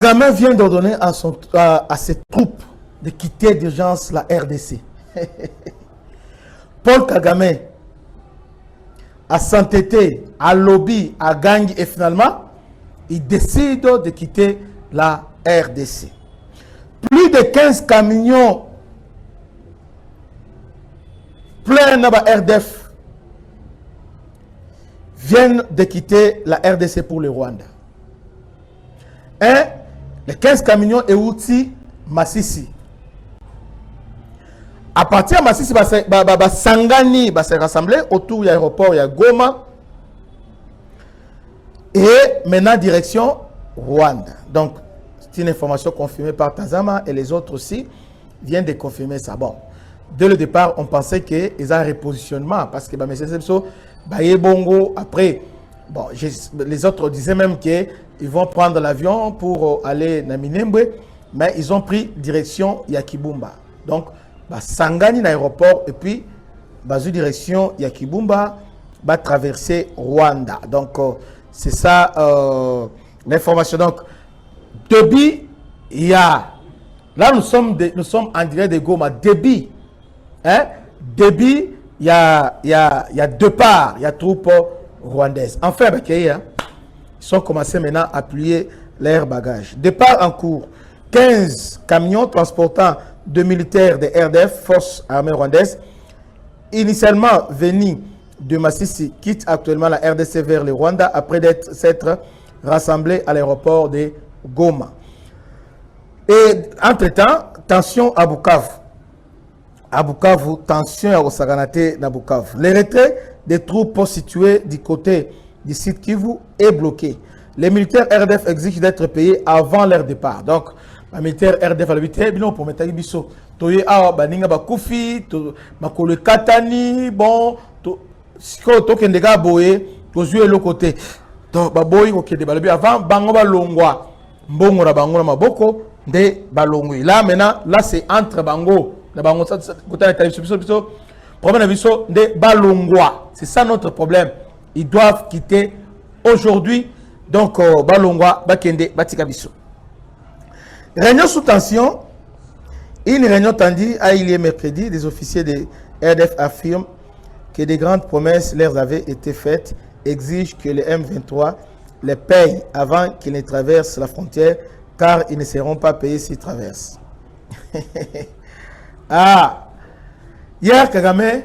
Kagame vient d'ordonner à ses troupes de quitter d'urgence la RDC. Paul Kagame a s'entêté, à lobby, à gang et finalement, il décide de quitter la RDC. Plus de 15 camions pleins de RDF viennent de quitter la RDC pour le Rwanda. Les 15 camions et outils Massissi. À partir de Massissi, Sangani va se rassembler autour de l'aéroport, il y a Goma. Et maintenant, direction Rwanda. Donc, c'est une information confirmée par Tazama et les autres aussi viennent de confirmer ça. Bon, dès le départ, on pensait qu'ils ont un repositionnement parce que Bongo, après, bon, les autres disaient même qu'ils vont prendre l'avion pour aller à Minembwe, mais ils ont pris direction Yakibumba. Donc, Sangani l'aéroport et puis, direction Yakibumba, va traverser Rwanda. Donc, c'est ça l'information. Donc, débit, il y a. Là, nous sommes en direct de Goma. Débit, hein? Débit, il y a deux parts. Il y a troupes rwandaises. Enfin, ils sont commencés maintenant à plier leurs bagages. Départ en cours. 15 camions transportant de militaires de RDF, Force Armée Rwandaise, initialement venus de Massissi, quittent actuellement la RDC vers le Rwanda après s'être rassemblés à l'aéroport de Goma. Et entre-temps, tension à Bukavu. À Bukavu, tension à Osaganate dans Bukavu. Le retrait des troupes situées du côté du site Kivu est bloqué. Les militaires RDF exigent d'être payés avant leur départ. Donc, les militaires RDF a dit pour mettre biso. Toye awa baninga bakufi, makolo katani, bon, siko tokendega boye, tozue le côté. Donc, baboyi okende balobi avant bango balongwa. Mbongo na bango na maboko de balongwi. Là maintenant, là c'est entre bango. La bango problème de balongwa. C'est ça notre problème. Ils doivent quitter aujourd'hui. Donc, balongwa bakende batika biso. Réunion sous tension. Une réunion tendue à il y a mercredi, des officiers de RDF affirment que des grandes promesses leur avaient été faites, exigent que les M23 les payent avant qu'ils ne traversent la frontière, car ils ne seront pas payés s'ils traversent. Ah, hier Kagame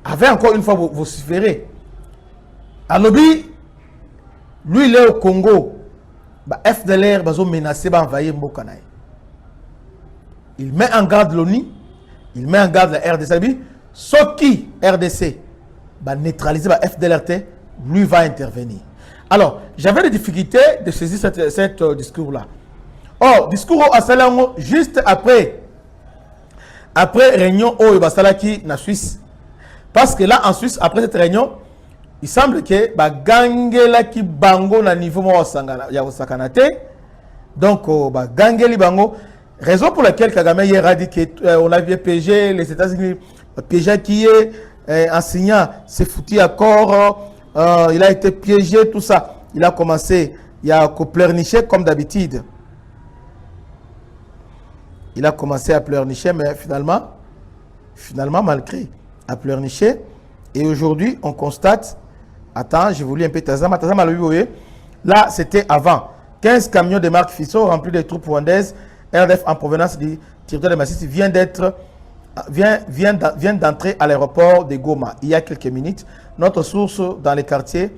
avait encore une fois vociféré. À lobby, lui il est au Congo. FDLR va menacer d'envahir Mbokanaï. Il met en garde l'ONU, il met en garde la RDC. Ce qui RDC va neutraliser la FDLRT, lui va intervenir. Alors, j'avais des difficultés de saisir cette discours-là. Or, discours à Salango, juste après réunion au Basalaki na Suisse. Parce que là, en Suisse, après cette réunion, il semble que Gangela qui bango na niveau ya Osakanate. Donc, Gangeli bango. Raison pour laquelle Kagame hier a dit qu'on avait piégé les États-Unis, piégé qui est enseignant, c'est foutu à corps, il a été piégé, tout ça. Il a commencé, il a pleurniché comme d'habitude. Il a commencé à pleurnicher, mais finalement malgré, à pleurnicher. Et aujourd'hui, on constate, attends, je vous lis un peu Tazama. Tazama, là, c'était avant. 15 camions de marque Fisso remplis de troupes rwandaises, RDF en provenance du territoire de Massissi vient d'entrer à l'aéroport de Goma il y a quelques minutes. Notre source dans les quartiers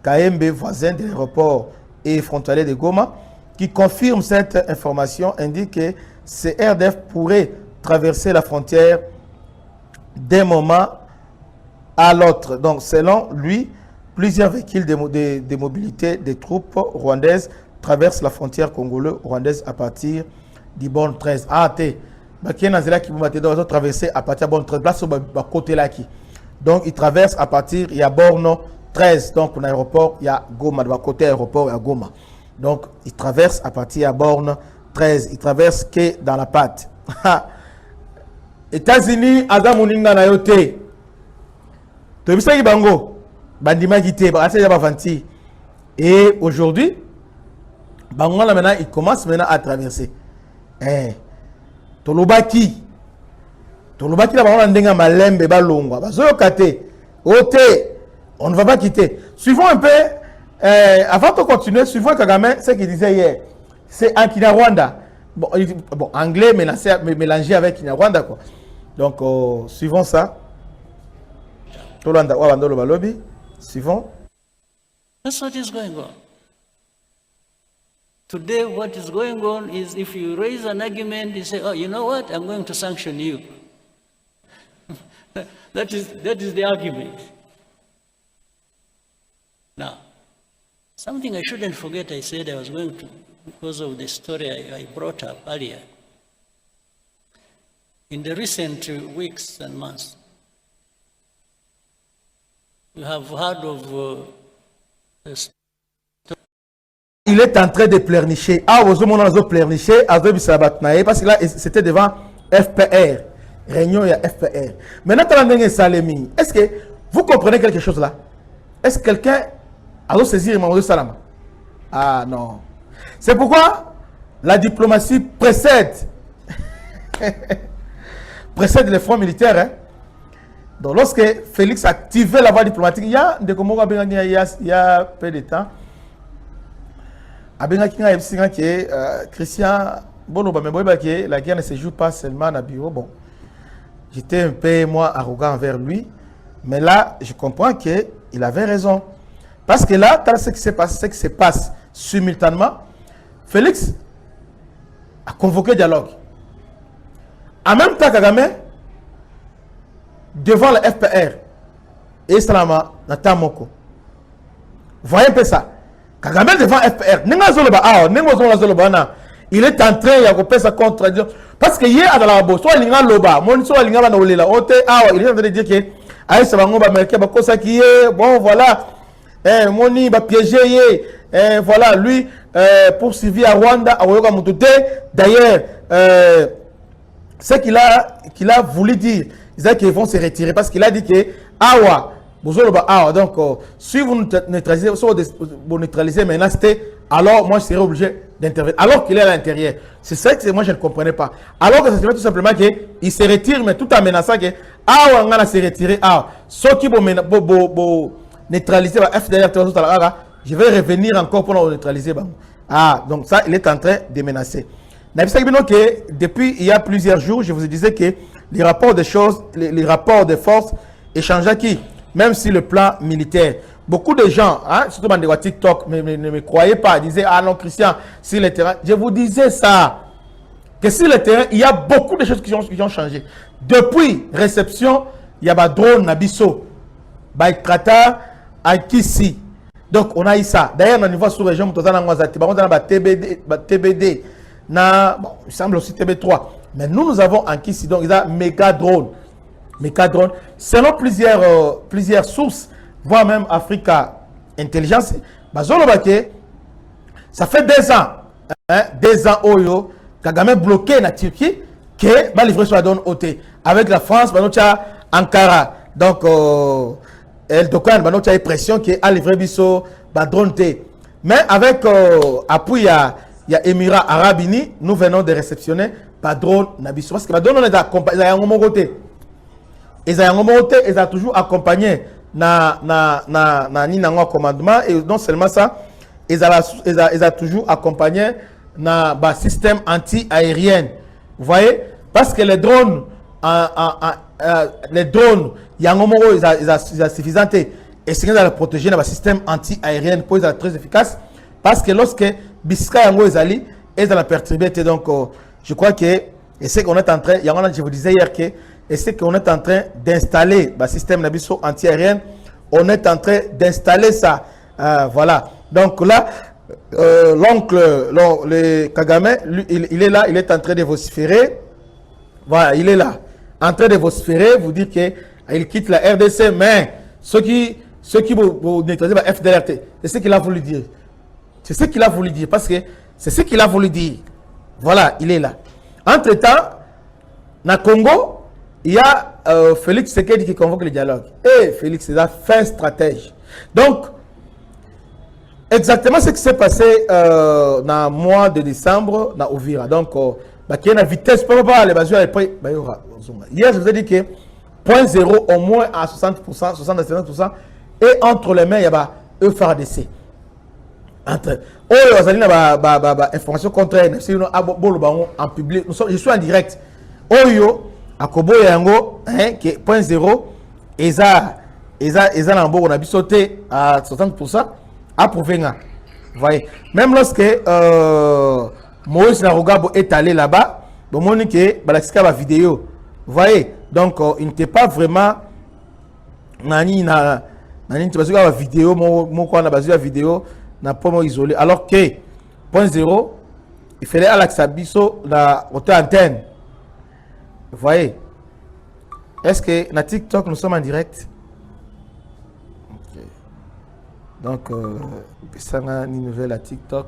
KMB voisin de l'aéroport et frontalier de Goma qui confirme cette information indique que ces RDF pourraient traverser la frontière d'un moment à l'autre. Donc selon lui, plusieurs véhicules de mobilité des troupes rwandaises traversent la frontière congolo-rwandaise à partir du bon 13. Ah, t'es. Qui vont traverser à partir de bon 13. Là, c'est le côté là qui. Donc, ils traversent à partir, il y a Borno 13. Donc, on a l'aéroport, il y a Goma. De côté aéroport, il y a Goma. Donc, ils traversent à partir de Borno 13. Ils traversent que dans la patte. États-Unis, Adam Mouninga na yote. Tu sais qui bango? Bandima Gité, et aujourd'hui, Bangola maintenant, il commence maintenant à traverser. Tolobaki la bangola ndenga malembe balongwa. Bazoyo kate. Ote. On ne va pas quitter. Suivons un peu, avant de continuer, suivons Kagame, ce qu'il disait hier. C'est en Kinyarwanda. Bon, anglais mélangé avec Kinyarwanda, quoi. Donc, suivons ça. Tolanda Wabandolo Balobi. Suivons. That's what is going on. Today, what is going on is if you raise an argument, you say, oh, you know what, I'm going to sanction you. that is the argument. Now, something I shouldn't forget, I said I was going to, because of the story I brought up earlier. In the recent weeks and months, we have heard of il est en train de pleurnicher. Ah, vous avez pleurnicher, parce que là, c'était devant FPR. Réunion, il y a FPR. Maintenant, est-ce que vous comprenez quelque chose là? Est-ce que quelqu'un a saisir Mamadou Salama? Ah non. C'est pourquoi la diplomatie précède les fronts militaires. Hein? Donc, lorsque Félix a activé la voie diplomatique, il y a peu de temps. Christian, la guerre ne se joue pas seulement à bureau. Bon, j'étais un peu, moi, arrogant envers lui. Mais là, je comprends qu'il avait raison. Parce que là, ce qui se passe simultanément, Félix a convoqué dialogue. En même temps, Kagame, devant le FPR et Salama Natamoko. Voyez un peu ça. Kagame devant FPR. Il est en train de sa contradiction. Parce que hier, à la labo, soit il y a loba, mon soit il y a il est en train de dire que Aïe Sabango va marquer ça qui est bon voilà. Moni va piéger voilà lui poursuivi à Rwanda à Oyoga Mutute. D'ailleurs ce qu'il a voulu dire, c'est qu'ils vont se retirer parce qu'il a dit que Awa donc si vous neutralisez maintenant alors moi je serai obligé d'intervenir alors qu'il est à l'intérieur. C'est ça que moi je ne comprenais pas. Alors que ça serait tout simplement qu'il se retire mais tout en menaçant que Awa va se retirer. Ceux qui vont neutraliser la FDR, je vais revenir encore pour neutraliser. Donc ça il est en train de menacer. Depuis il y a plusieurs jours, je vous disais que les rapports des choses, les rapports de force échangent qui, même sur le plan militaire. Beaucoup de gens, surtout dans les TikTok, ne me croyaient pas, disaient ah non Christian, sur le terrain. Je vous disais ça, que sur le terrain, il y a beaucoup de choses qui ont changé. Depuis réception, il y a des drones Nabiso, Baïkrata, Akisi. Donc on a eu ça. D'ailleurs, on niveau sous région, on a TBD. Bon, il semble aussi TB3. Mais nous avons en Kissi, donc il y a méga drone. Selon plusieurs sources, voire même Africa Intelligence, ça fait 2 ans, 2 ans Oyo, Kagame bloqué na Turquie, que va livrer sur la donne OT. Avec la France, Ankara. Donc, Erdogan, il y a pression qui a livré biso drone T. Mais avec appui, il y a Émirats Arabes Unis, nous venons de réceptionner par drone Nabiso. Parce que drone on est accompagné, ils ont toujours accompagné na commandement et non seulement ça, ils ont toujours accompagné na système anti-aérien. Vous voyez, parce que les drones, il y a un moment où ils ont suffisant et c'est qu'ils ont protéger le système anti-aérien pour être très efficace. Parce que lorsque Biska Yango est allé, ils ont perturbé. Donc, je crois que, et c'est qu'on est en train, je vous disais hier que, et c'est qu'on est en train d'installer le système Nabiso anti-aérien, on est en train d'installer ça. Voilà. Donc là, l'oncle, le Kagame, lui, il est là, il est en train de vociférer. Voilà, il est là. En train de vociférer, vous dire qu'il quitte la RDC, mais ceux qui vous neutraliser la FDLRT, c'est ce qu'il a voulu dire. C'est ce qu'il a voulu dire, parce que c'est ce qu'il a voulu dire. Voilà, il est là. Entre-temps, dans le Congo, il y a Félix Tshisekedi qui convoque le dialogue. Et Félix est la fin stratège. Donc, exactement ce qui s'est passé dans le mois de décembre dans Ovira. Donc, il y a une vitesse pour les bases. Hier, je vous ai dit que 0.0 au moins à 60%, 60-70%. Et entre les mains, il y a EFARDC. Entre information contraire, en public. Je suis en direct. Oyo, à Kobo Yango, qui est 0.0, et ça, on a sauté à 60%. Approuvé. Vous voyez, même lorsque Moïse Narogabo est allé là-bas, bon, il y a une vidéo. Vous voyez, donc il n'était pas vraiment vidéo, la vidéo n'a pas isolé. Alors que 0.0, il fallait à l'Axabiso la haute antenne. Vous voyez, est-ce que na TikTok nous sommes en direct? Donc, ça a une nouvelle à TikTok.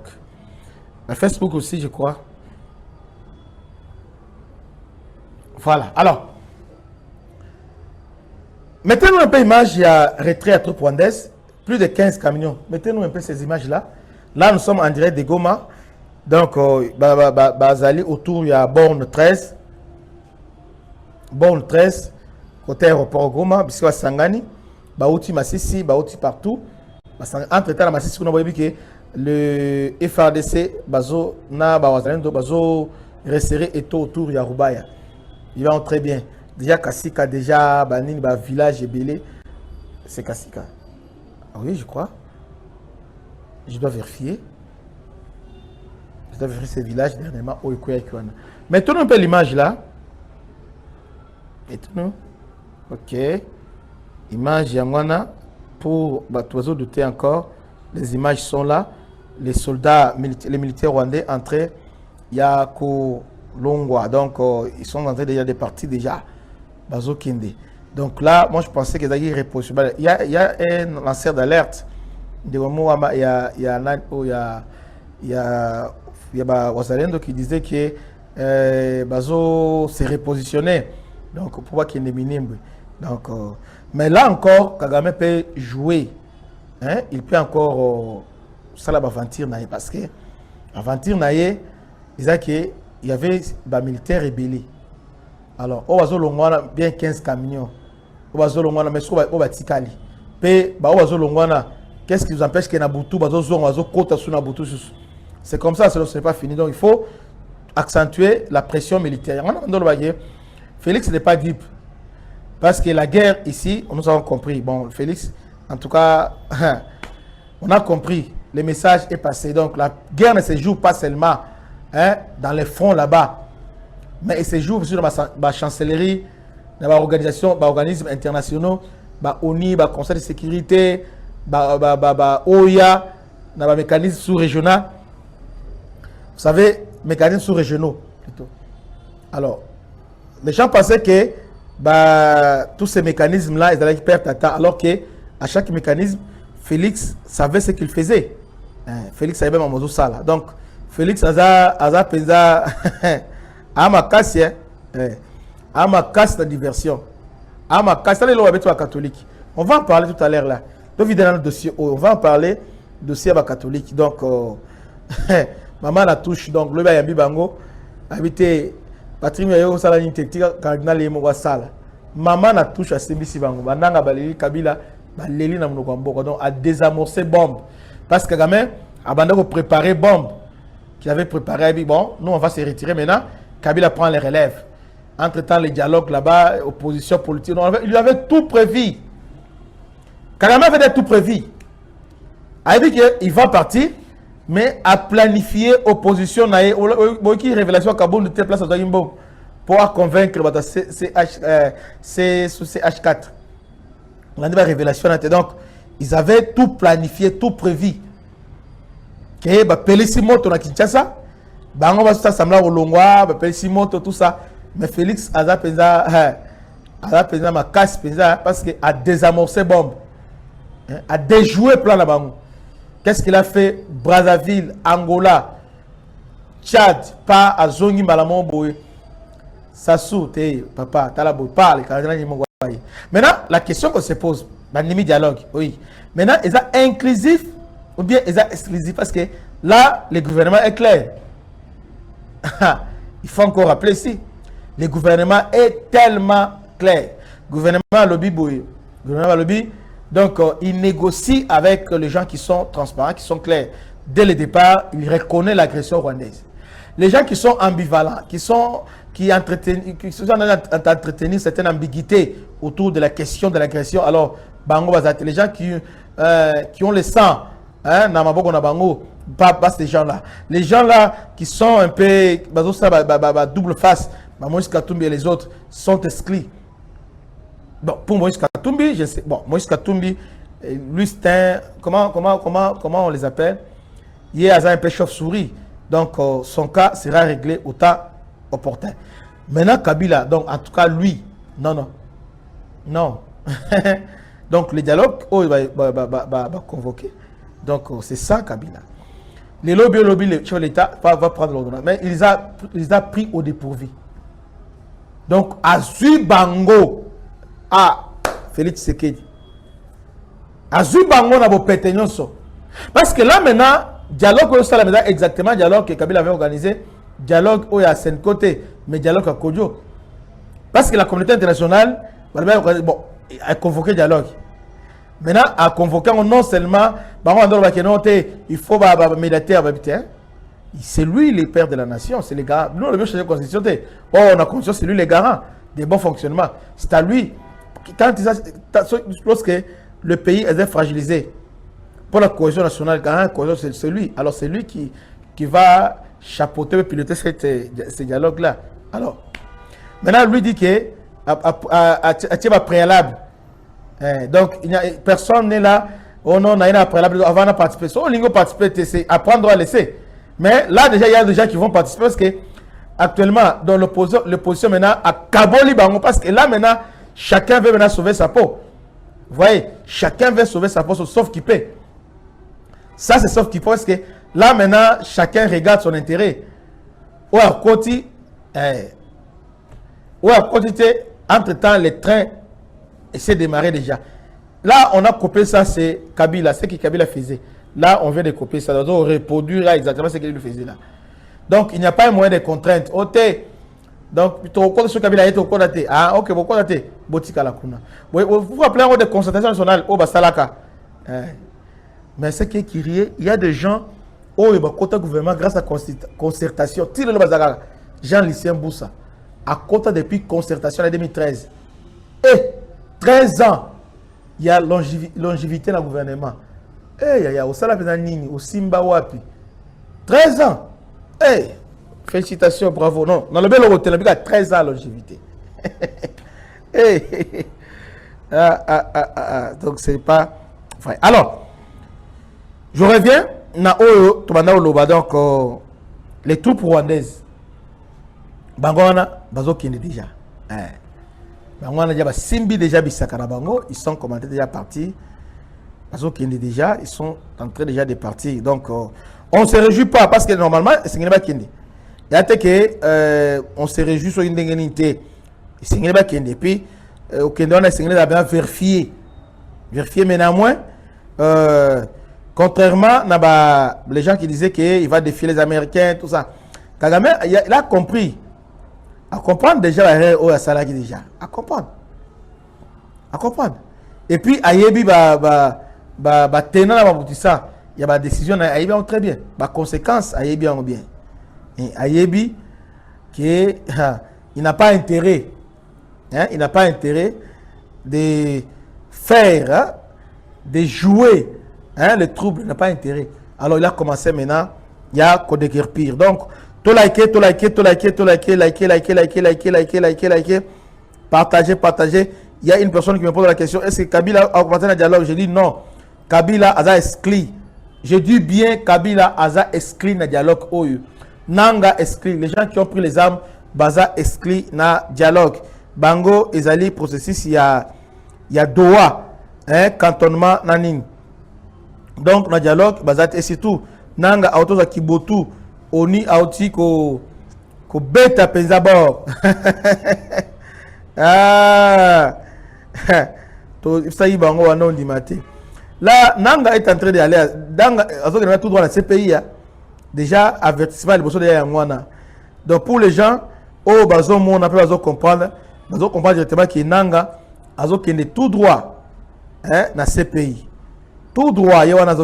À Facebook aussi, je crois. Voilà. Alors, mettez-nous un peu d'image. Il y a retrait à Troupe Rwandaise. Plus de 15 camions. Mettez-nous un peu ces images-là. Là, nous sommes en direct de Goma. Donc, Bazali, autour, il y a Borne 13. Borne 13. Côté aéroport Goma, Bissua Sangani. Baouti Massissi, Baouti partout. Entre-temps, le FRDC bazo na bawazalendo bazo resserré et autour de Yarubaya. Ils vont très bien. Déjà Kassika, déjà Banini, village et Belé. C'est Kassika. Ah oui, je crois. Je dois vérifier. Je dois vérifier ces villages dernièrement. Mettons un peu l'image là. Mettons. Ok. Image Yangwana. Pour tous douter encore, les images sont là. Les soldats, les militaires rwandais entrés, il y a Longwa. Donc, ils sont entrés déjà des parties déjà. Bazo Kinde. Donc là, moi je pensais qu'ils allaient reposer. Il y a un lanceur d'alerte. Il y a Wazalendo qui disait que Bazo s'est repositionné. Donc, pour voir qu'il est minime. Donc, mais là encore, Kagame peut jouer. Hein? Il peut encore ça la aventure parce que aventure il y avait des militaires rébellés. Alors, au Bazo Longwana bien 15 camions. Au Bazo Longwana mais au Batikali. Pe ba au Bazo Longwana, qu'est-ce qui vous empêche que Nabutu Bazo Zon Bazo Kota sur Nabutu? C'est comme ça, ce n'est pas fini. Donc il faut accentuer la pression militaire. Félix n'est pas dupe. Parce que la guerre ici, nous avons compris. Bon, Félix, en tout cas, on a compris. Le message est passé. Donc, la guerre ne se joue pas seulement dans les fronts là-bas, mais elle se joue aussi dans la chancellerie, dans l'organisation internationaux, dans l'ONU, dans le Conseil de sécurité, dans l'OIA, dans le mécanisme sous-régional. Vous savez, mécanismes sous-régionaux, plutôt. Alors, les gens pensaient que tous ces mécanismes-là, ils allaient perdre à temps, alors que à chaque mécanisme, Félix savait ce qu'il faisait. Félix savait même à ça. Donc, Félix a pensé à ma casse, à ma casse de diversion, à ma casse de catholique. On va en parler tout à l'heure là. Donc, dans le dossier, on va en parler dossier à catholique. Donc, maman la touche. Donc, le Bayambi Bango habité. Patrick Mayo Salani Tektika Cardinal Yemo Sala. Maman na touche à Sembisi Bango. Bananga Baléli Kabila, Baléli na Mnokwambo. Donc à désamorcer bombe. Parce que Kagame a préparé bombe. Qui avait préparé. Bon, nous on va se retirer maintenant. Kabila prend les relèves. Entre-temps, les dialogues là-bas, opposition politique. Il lui avait tout prévu. Kagame avait tout prévu. Il dit qu'il va partir. Mais à planifier opposition qui révélation Kaboul de telle place pour convaincre CH4. On a dit révélation. Donc, ils avaient tout planifié, tout prévu. Que Pelissimoto na Kinshasa, Bango va s'assembler au Longwa, Pelissimoto, tout ça. Mais Félix a pensé ma casse parce qu'il a désamorcé bombe, a déjoué plan la Bango. Qu'est-ce qu'il a fait? Brazzaville, Angola, Tchad, pas à Zongi Malamon Boé. Sassou, papa, Talabo, parle, maintenant, la question qu'on se pose, dans le dialogue, oui. Maintenant, ils sont inclusifs ou bien ils sont exclusifs parce que là, le gouvernement est clair. Il faut encore rappeler ici, le gouvernement est tellement clair. Gouvernement lobby bouille. Gouvernement lobby, donc il négocie avec les gens qui sont transparents, qui sont clairs. Dès le départ, il reconnaît l'agression rwandaise. Les gens qui sont ambivalents, qui sont en train d'entretenir certaines ambiguïtés autour de la question de l'agression, alors bango bazate, les gens qui ont le sang, hein, namaboko na bango, pas ces gens-là. Les gens-là qui sont un peu double face, Moïse Katumbi et les autres sont exclus. Bon, pour Moïse Katumbi, je sais. Bon, Moïse Katumbi, lui, c'est un. Comment on les appelle? Il est un peu chauve-souris. Donc, son cas sera réglé au temps opportun. Maintenant, Kabila, donc, en tout cas, lui, non. Donc, le dialogue, il va convoquer. Donc, c'est ça, Kabila. Les lobbies, le chef de l'État va prendre l'ordonnance. Mais il a pris au dépourvu. Donc, Azu Bango. Ah, Félix Tshisekedi. Azu Bango na bo pété nyonso. Parce que là maintenant, dialogue ça là maintenant exactement dialogue que Kabila avait organisé, dialogue où il y a 5 côtés, mais dialogue à Kodjo. Parce que la communauté internationale, bon, a convoqué dialogue. Maintenant, a convoqué non seulement, il faut méditer avec hein. C'est lui le père de la nation, c'est les garants. Nous, on a bien changé la constitution. Oh, on a conscience, c'est lui le garant des bons fonctionnements. C'est à lui. Lorsque le pays est fragilisé pour la cohésion nationale, c'est lui. Alors c'est lui qui va chapeauter et piloter ce dialogue-là. Alors, maintenant, lui dit que à préalable. Donc, personne n'est là. Oh non, on a un préalable avant de participer. Si on a participé, c'est apprendre à laisser. Mais là, déjà, il y a des gens qui vont participer parce que actuellement, dans l'opposition maintenant, à Kaboli Bango, parce que là maintenant, chacun veut maintenant sauver sa peau. Vous voyez, chacun veut sauver sa peau, sauf qui peut. Ça, c'est sauf qui peut, parce que là maintenant, chacun regarde son intérêt. Ou à côté, entre-temps, les trains essaient de démarrer déjà. Là, on a coupé ça, c'est Kabila, c'est ce que Kabila faisait. Là, on vient de couper ça. On reproduire exactement ce qu'il faisait là. Donc, il n'y a pas un moyen de contrainte. Donc, tu comptes sur Kabila et tu comptes. Ah, ok, vous comptez. Botika la kuna. Vous vous rappelez de concertation nationale au Basalaka. Mais ce qui est curieux, il y a des gens au côté gouvernement grâce à concertation. Tire le Bazaka. Jean-Lucien Boussa. À côté depuis concertation en 2013. Et 13 ans, il y a longévité dans le gouvernement. Il y a au Salapénanini, au Simba Wapi. 13 ans. Félicitations, bravo. Non, dans le bel hôtel, il y a 13 ans de longévité. Donc, c'est pas vrai. Alors, je reviens. Donc, les troupes rwandaises. Bangwana, Bazo qui est déjà. Bangwana, déjà, Simbi déjà, Bissakara Bango, ils sont commentés déjà partis. Bazo qui est déjà, ils sont en train déjà de partir. Donc, on ne se réjouit pas parce que normalement, c'est pas Kendi. Il y a que on se réjouit sur une indemnité. C'est pas Kendi. Et puis, au Kenya, on a essayé de bien vérifier. Vérifier, mais néanmoins, contrairement à les gens qui disaient qu'il va défier les Américains, tout ça. Kagame, il a compris. À comprendre déjà, à Salaki déjà. À comprendre. Et puis, Ayebi, tenant la boutissa, il y a des décisions à Ayebi très bien. Des conséquences à Ayebi bien. Et Ayebi, il n'a pas intérêt. Il n'a pas intérêt de faire, de jouer les troubles. Il n'a pas intérêt. Alors, il a commencé maintenant, il y a qu'au déguerpir. Donc, liker, partagez. Il y a une personne qui me pose la question, est-ce que Kabila a augmenté le dialogue? Je dis non. Kabila a exclu. Je dis bien Kabila a exclu le dialogue. Nanga exclu. Les gens qui ont pris les armes, baza exclu na dialogue. Bango, ezali processus, il y a Doha, cantonnement, naning. Donc, le dialogue, baza et surtout, Nanga, auto za Kibotu, Oni, auti, ko beta penzabor. Ah, ça y bango, anon dimate. Là, Nanga est en train d'aller dans tout droit la CPI. Déjà, avertissement, donc pour les gens, oh, on a pu comprendre directement que Nanga a tout droit dans la CPI. Tout droit, il y a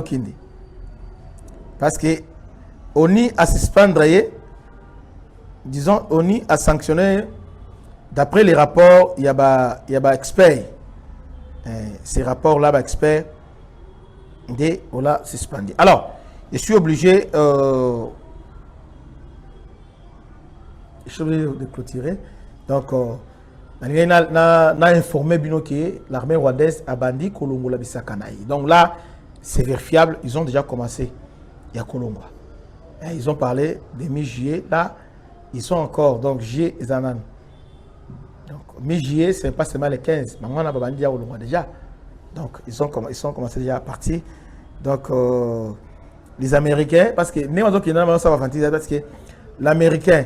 parce que ONI a suspendre, disons, ONI a sanctionné, d'après les rapports, il y a experts. Ces rapports-là, experts, on l'a suspendu. Alors, je suis obligé de clôturer. Donc, on a informé que l'armée rwandaise a banni Kolongo la Bissakanaï. Donc là, c'est vérifiable, ils ont déjà commencé. Il y a Kolongo. Ils ont parlé de mi-juillet. Là, ils sont encore. Donc, juillet et Zanan. Donc, mi-juillet, ce n'est pas seulement les 15. Mais on a banni Kolongo déjà. Donc, ils sont commencé déjà à partir. Donc, les Américains, parce que parce que l'Américain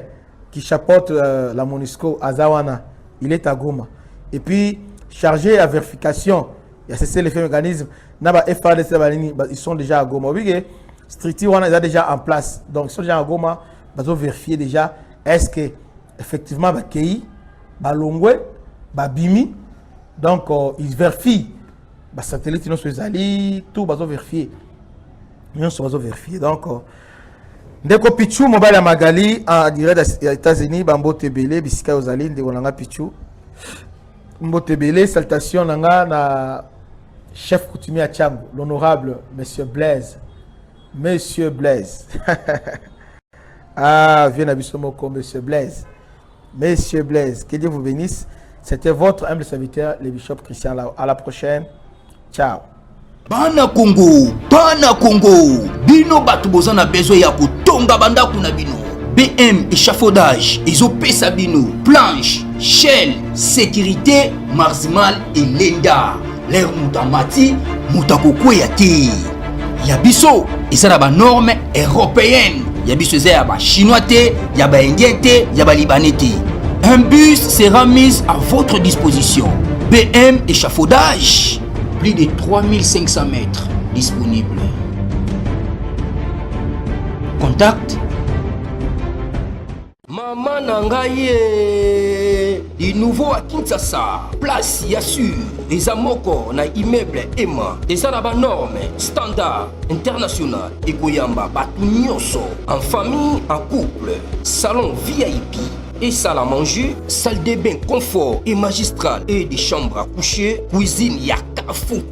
qui chapeaute la MONUSCO à Zawana, il est à Goma. Et puis, chargé à vérification, il y a cessé l'effet mécanisme, ils sont déjà à Goma. Oui, Stricti Wana est déjà en place. Donc, ils sont déjà à Goma, ils vont vérifier déjà est-ce que effectivement, Kei, Balongwe, Bimi, donc ils vérifient. Les satellites, ils sont allés, tout, ils vont vérifier. Ils sont vérifier. Donc, Ndeko Pichou, mobile à Magali, en direct aux États-Unis, Bambo Tebele, Bisika aux Alines, Ndeko Nanga Pichou. Bambo Tebele, salutation Nanga, na chef coutumier à Tchango, l'honorable Monsieur Blaise. Monsieur Blaise. Ah, viens à Bissomoko, Monsieur Blaise. Monsieur Blaise, que Dieu vous bénisse. C'était votre humble serviteur, le bishop Christian Lao. À la prochaine. Ciao. Bana Congo, bino batu bozana besoin ya kutonga banda kuna bino. BM échafaudage, izopesa bino, planche, shell, sécurité, marzimal et lenda. L'air mutamati, mutakokweya te. Yabiso, ezala ba norme européenne. Yabiso ezala ba chinois te, ya ba indien te, ya ba libanais te. Un bus sera mis à votre disposition. BM échafaudage. Plus de 3500 mètres disponibles. Contact. Maman Nangaye. Du nouveau à Kinshasa. Place Yassur. Des amoko na immeuble Emma. Des arabes normes. Standard. International. Ekoyamba. Batunyoso. En famille, en couple. Salon VIP. Et salle à manger, salle de bain confort et magistral et des chambres à coucher, cuisine ya kafou.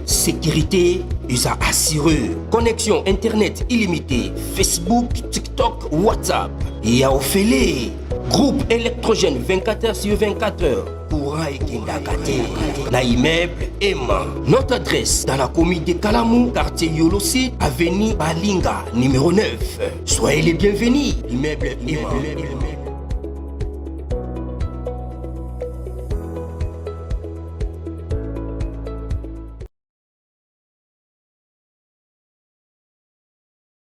Sécurité, ils ont assuré. Connexion internet illimitée, Facebook, TikTok, WhatsApp. Et à Ophélie, groupe électrogène 24h/24h. Courant et Kindakate. La immeuble Emma. Notre adresse dans la commune de Kalamou, quartier Yolosi, avenue Balinga, numéro 9. Soyez les bienvenus. Immeuble Emma.